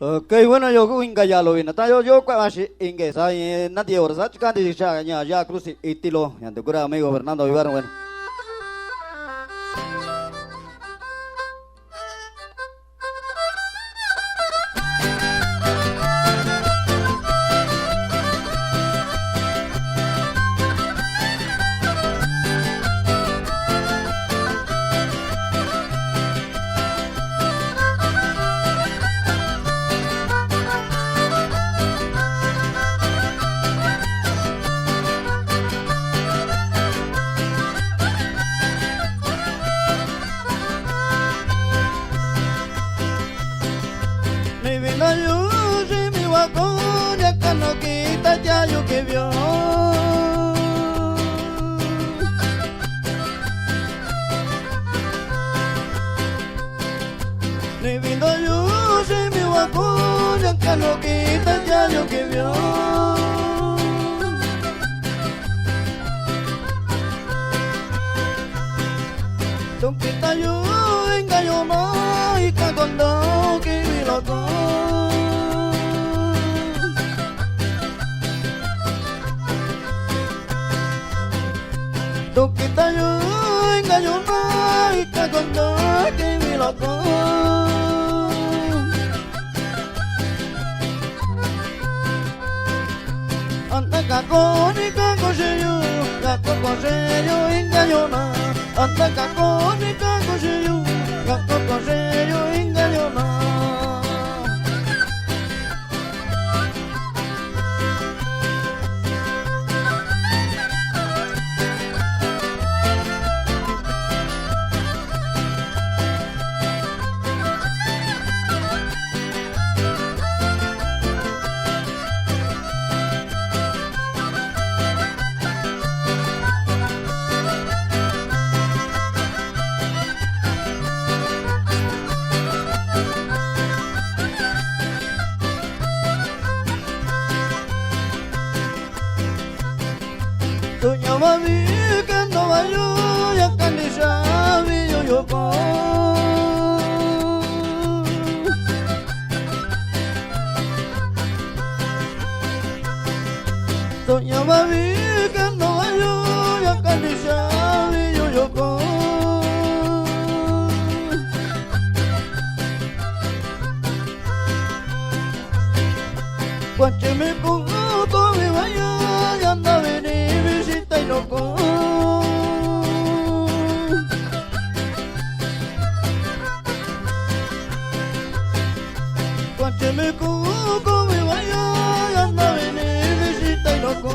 Cây bueno yo cũng inga ya lo vina. Ta yo kwa mashi inge sa nanti ora sa chika di sha ya cruz itilo. Ya te cura amigo Fernando Vivar bueno. No quita ya yo que vio ni viendo yo si mi guaco ya que no quita ya yo que vio no quita yo engaño más y que cuando que mi loco tu kita yo engaño no y te contó que mi loco anda caco ni caco se yo engaño no anda caco ni caco se yo engaño no tu llama vi que no va yo ya que ni sabe yo con tu llama vi que no va yo ya que ni sabe yo con cuando me pongo mi vaya ya anda venir y loco cuando me cuco me vaya y anda a venir visita y loco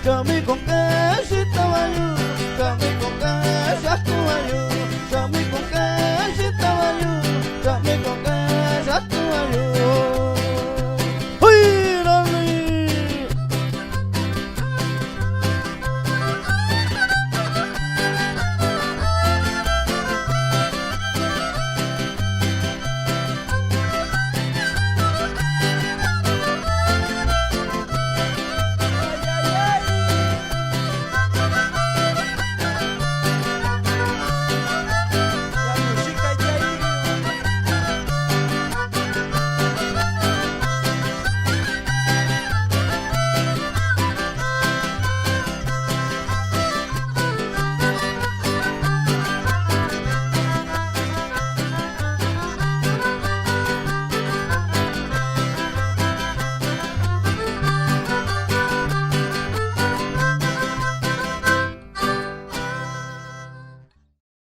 ya me con que si estaba yo ya me con que si